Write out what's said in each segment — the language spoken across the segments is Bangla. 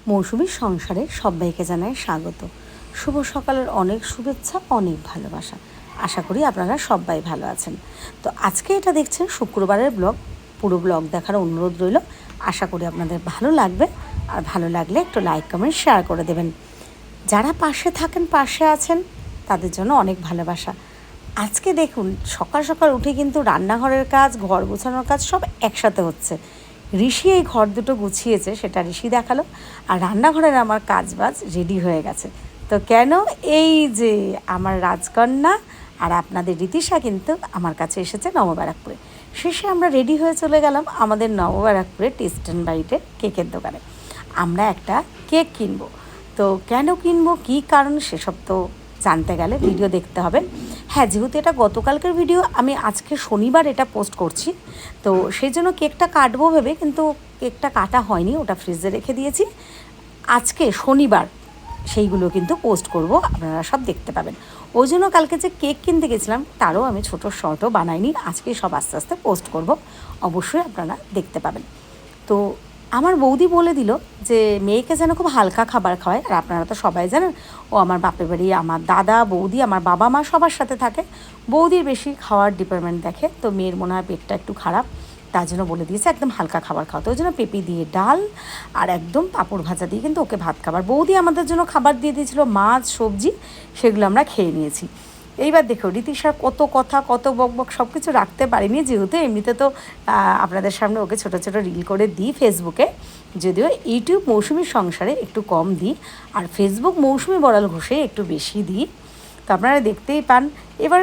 মৌসুমীর সংসারে সবাইকে জানাই স্বাগত। শুভ সকালের অনেক শুভেচ্ছা, অনেক ভালোবাসা। আশা করি আপনারা সবাই ভালো আছেন। তো আজকে এটা দেখছেন শুক্রবারের ব্লগ। পুরো ব্লগ দেখার অনুরোধ রইল। আশা করি আপনাদের ভালো লাগবে, আর ভালো লাগলে একটু লাইক কমেন্ট শেয়ার করে দেবেন। যারা পাশে থাকেন, পাশে আছেন, তাদের জন্য অনেক ভালোবাসা। আজকে দেখুন, সকাল সকাল উঠে কিন্তু রান্নাঘরের কাজ, ঘর গোছানোর কাজ সব একসাথে হচ্ছে। ঋষি এই ঘর দুটো গুছিয়েছে, সেটা ঋষি দেখালো। আর রান্নাঘরের আমার কাজবাজ রেডি হয়ে গেছে। তো কেন, এই যে আমার রাজকন্যা আর আপনাদের রীতিশা কিন্তু আমার কাছে এসেছে নবব্যারাকপুরে। শেষে আমরা রেডি হয়ে চলে গেলাম আমাদের নবব্যারাকপুরে টেস্টেন বাড়িতে কেকের দোকানে। আমরা একটা কেক কিনবো। তো কেন কিনবো, কী কারণ, সেসব তো জানতে গেলে ভিডিও দেখতে হবে। হ্যাঁ, যেহেতু এটা গতকালকের ভিডিও, আমি আজকে শনিবার এটা পোস্ট করছি, তো সেই জন্য কেকটা কাটবো ভেবে, কিন্তু কেকটা কাটা হয়নি, ওটা ফ্রিজে রেখে দিয়েছি। আজকে শনিবার সেইগুলো কিন্তু পোস্ট করব, আপনারা সব দেখতে পাবেন। ওই জন্য কালকে যে কেক কিনতে গেছিলাম তারও আমি ছোটো শর্টও বানাইনি, আজকে সব আস্তে আস্তে পোস্ট করব, অবশ্যই আপনারা দেখতে পাবেন। তো আমার বৌদি বলে দিল যে মেয়েকে যেন খুব হালকা খাবার খাওয়ায়। আর আপনারা তো সবাই জানেন, ও আমার বাপের বাড়ি, আমার দাদা বৌদি, আমার বাবা মা সবার সাথে থাকে। বৌদির বেশি খাওয়ার ডিপার্টমেন্ট দেখে, তো মেয়ের মনে হয় পেটটা একটু খারাপ, তার জন্য বলে দিয়েছে একদম হালকা খাবার খাওয়াতে। ওই জন্য পেঁপে দিয়ে ডাল আর একদম পাঁপড় ভাজা দিয়ে কিন্তু ওকে ভাত খাবার। বৌদি আমাদের জন্য খাবার দিয়ে দিয়েছিল, মাছ সবজি, সেগুলো আমরা খেয়ে নিয়েছি। এইবার দেখো, রীতিশার কত কথা, কত বকবক, সব কিছু রাখতে পারিনি, যেহেতু এমনিতে তো আপনাদের সামনে ওকে ছোটো ছোটো রিল করে দিই ফেসবুকে, যদিও ইউটিউব মৌসুমীর সংসারে একটু কম দিই, আর ফেসবুক মৌসুমী বড়াল ঘোষে একটু বেশি দিই। তো আপনারা দেখতেই পান। এবার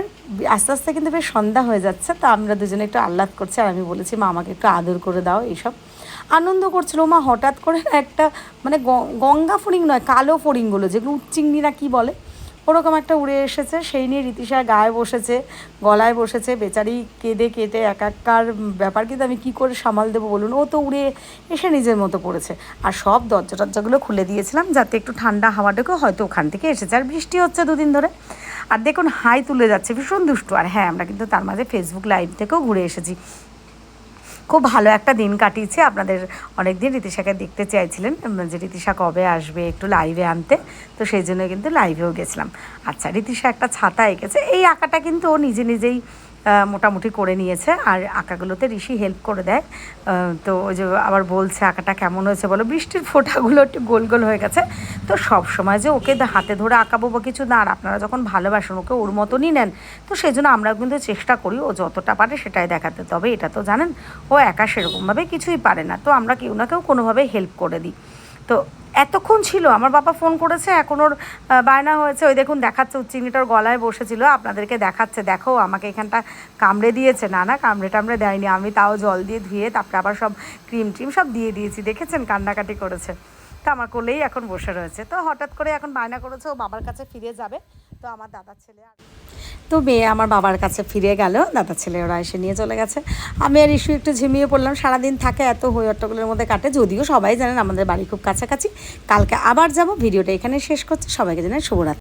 আস্তে আস্তে কিন্তু বেশ সন্ধ্যা হয়ে যাচ্ছে, তো আমরা দুজনে একটু আহ্লাদ করছি, আর আমি বলেছি মা আমাকে একটু আদর করে দাও। এইসব আনন্দ করছিল। মা হঠাৎ করে একটা মানে গঙ্গা ফড়িং নয়, কালো ফড়িংগুলো যেগুলো উচ্চিংড়ি না কি বলে, ওরকম একটা উড়ে এসেছে, সেই নিয়ে রীতিশা গায়ে বসেছে, গলায় বসেছে। বেচারি কেঁদে কেটে একাকার ব্যাপার, কিন্তু আমি কী করে সামাল দেবো বলুন। ও তো উড়ে এসে নিজের মতো পড়েছে। আর সব দরজা টরজাগুলো খুলে দিয়েছিলাম যাতে একটু ঠান্ডা হাওয়া ঢোকে, হয়তো ওখান থেকে এসেছে। আর বৃষ্টি হচ্ছে দুদিন ধরে। আর দেখুন হাই তুলে যাচ্ছে, ভীষণ দুষ্টু। আর হ্যাঁ, আমরা কিন্তু তার মাঝে ফেসবুক লাইভ থেকেও ঘুরে এসেছি। খুব ভালো একটা দিন কাটিয়েছে। আপনাদের অনেক দিন রীতিশাকে দেখতে চাইছিলেন যে রীতিশা কবে আসবে একটু লাইভে আনতে, তো সেই জন্য কিন্তু লাইভেও গেছিলাম। আচ্ছা, রীতিশা একটা ছাতা এঁকেছে। এই আঁকাটা কিন্তু ও নিজে নিজেই মোটামুটি করে নিয়েছে, আর আঁকাগুলোতে ঋষি হেল্প করে দেয়। তো ওই যে আবার বলছে আঁকাটা কেমন হয়েছে বলো, বৃষ্টির ফোঁটাগুলো একটু গোল গোল হয়ে গেছে। তো সব সময় যে ওকে হাতে ধরে আঁকাবো বা কিছু না, আর আপনারা যখন ভালোবাসেন ওকে ওর মতনই নেন, তো সেই জন্য আমরা কিন্তু চেষ্টা করি ও যতটা পারে সেটাই দেখাতে। তবে এটা তো জানেন, ও একা সেরকমভাবে কিছুই পারে না, তো আমরা কেউ না কেউ কোনোভাবে হেল্প করে দিই। তো এতক্ষণ ছিল, আমার বাবা ফোন করেছে, এখন ওর বায়না হয়েছে। ওই দেখুন দেখাচ্ছে, উচ্চিংড়িটার গলায় বসেছিল, আপনাদেরকে দেখাচ্ছে, দেখো আমাকে এখানটা কামড়ে দিয়েছে। না না, কামড়ে টামড়ে দেয়নি, আমি তাও জল দিয়ে ধুয়ে তারপরে আবার সব ক্রিম ট্রিম সব দিয়ে দিয়েছি, দেখেছেন কান্নাকাটি করেছে। তো আমার কোলেই এখন বসে রয়েছে। তো হঠাৎ করে এখন বায়না করেছে ও বাবার কাছে ফিরে যাবে। তো আমার দাদার ছেলে, তো মেয়ে আমার বাবার কাছে ফিরে গেল, দাদার ছেলে ওরা এসে নিয়ে চলে গেছে। আমি আর ইস্যু একটু ঝিমিয়ে পড়লাম। সারাদিন থাকে, এত হট্টগোলের মধ্যে কাটে। যদিও সবাই জানেন আমাদের বাড়ি খুব কাছাকাছি। কালকে আবার যাব। ভিডিওটা এখানে শেষ করছি। সবাইকে জানাই শুভরাত্রি।